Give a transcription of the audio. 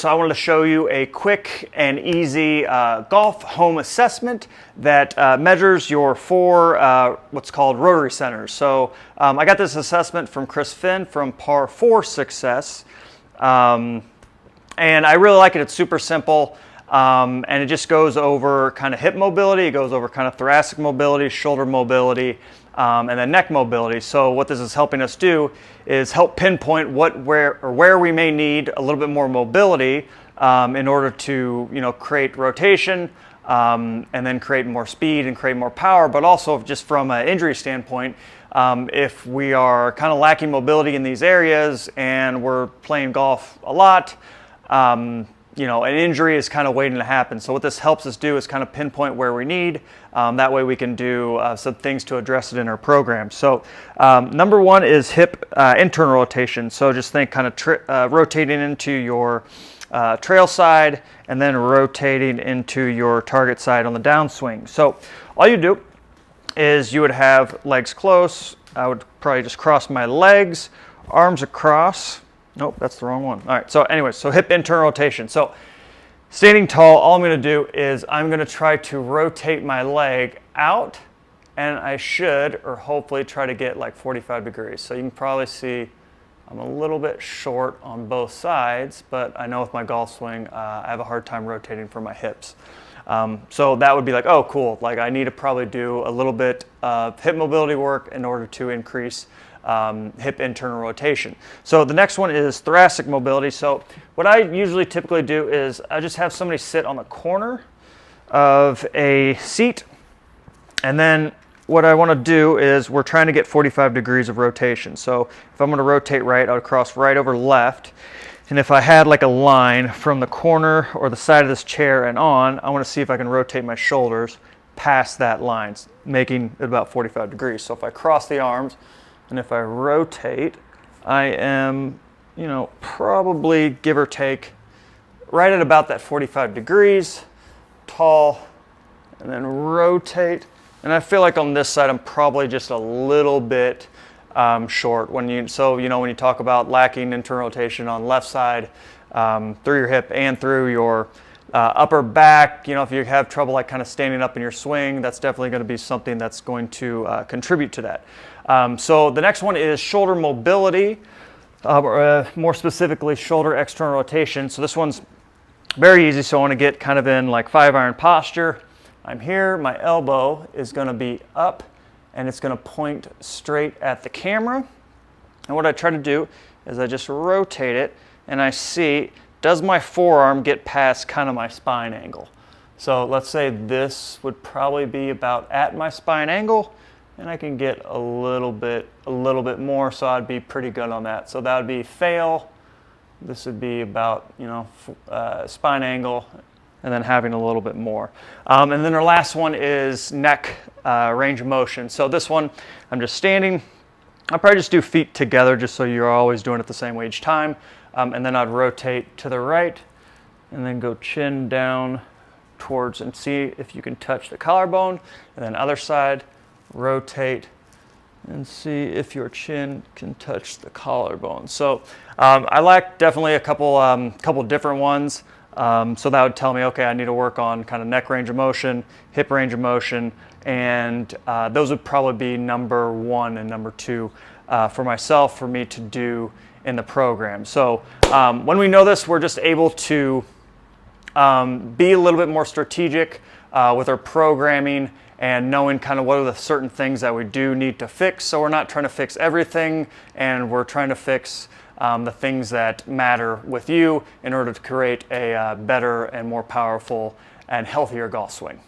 So I wanted to show you a quick and easy golf home assessment that measures your four what's called rotary centers. So I got this assessment from Chris Finn from Par 4 Success, and I really like it. It's super simple, and it just goes over kind of hip mobility, it goes over kind of thoracic mobility, shoulder mobility, and then neck mobility. So what this is helping us do is help pinpoint where we may need a little bit more mobility in order to create rotation, and then create more speed and create more power, but also just from an injury standpoint, if we are kind of lacking mobility in these areas and we're playing golf a lot, an injury is kind of waiting to happen. So what this helps us do is kind of pinpoint where we need. That way we can do some things to address it in our program. So number one is hip internal rotation. So just think kind of rotating into your trail side and then rotating into your target side on the downswing. So all you do is you would have legs close. I would probably just cross my legs, arms across. Nope, that's the wrong one. All right, so anyway, so hip internal rotation. So standing tall, all I'm going to do is I'm going to try to rotate my leg out, and I should, or hopefully, try to get like 45 degrees. So you can probably see I'm a little bit short on both sides, but I know with my golf swing, I have a hard time rotating for my hips. So that would be like, oh, cool. Like I need to probably do a little bit of hip mobility work in order to increase hip internal rotation. So the next one is thoracic mobility. So what I usually typically do is I just have somebody sit on the corner of a seat, and then what I want to do is we're trying to get 45 degrees of rotation. So if I'm going to rotate right, I would cross right over left, and if I had like a line from the corner or the side of this chair and on, I want to see if I can rotate my shoulders past that line, making it about 45 degrees. So if I cross the arms and if I rotate, I am, probably give or take right at about that 45 degrees, tall, and then rotate. And I feel like on this side, I'm probably just a little bit short. When you talk about lacking internal rotation on left side, through your hip and through your upper back, if you have trouble like kind of standing up in your swing, that's definitely going to be something that's going to contribute to that. So the next one is shoulder mobility, or more specifically shoulder external rotation. So this one's very easy. So I want to get kind of in like 5-iron posture. I'm here, my elbow is going to be up and it's going to point straight at the camera. And what I try to do is I just rotate it and I see, does my forearm get past kind of my spine angle? So let's say this would probably be about at my spine angle, and I can get a little bit more, so I'd be pretty good on that. So that would be fail. This would be about, spine angle, and then having a little bit more. And then our last one is neck range of motion. So this one, I'm just standing. I'll probably just do feet together just so you're always doing it the same way each time. And then I'd rotate to the right and then go chin down towards and see if you can touch the collarbone. And then other side, rotate and see if your chin can touch the collarbone. So I like definitely a couple different ones. So that would tell me, okay, I need to work on kind of neck range of motion, hip range of motion, and those would probably be number 1 and number 2 for myself, for me to do in the program. So when we know this, we're just able to be a little bit more strategic with our programming and knowing kind of what are the certain things that we do need to fix. So we're not trying to fix everything, and we're trying to fix the things that matter with you in order to create a better and more powerful and healthier golf swing.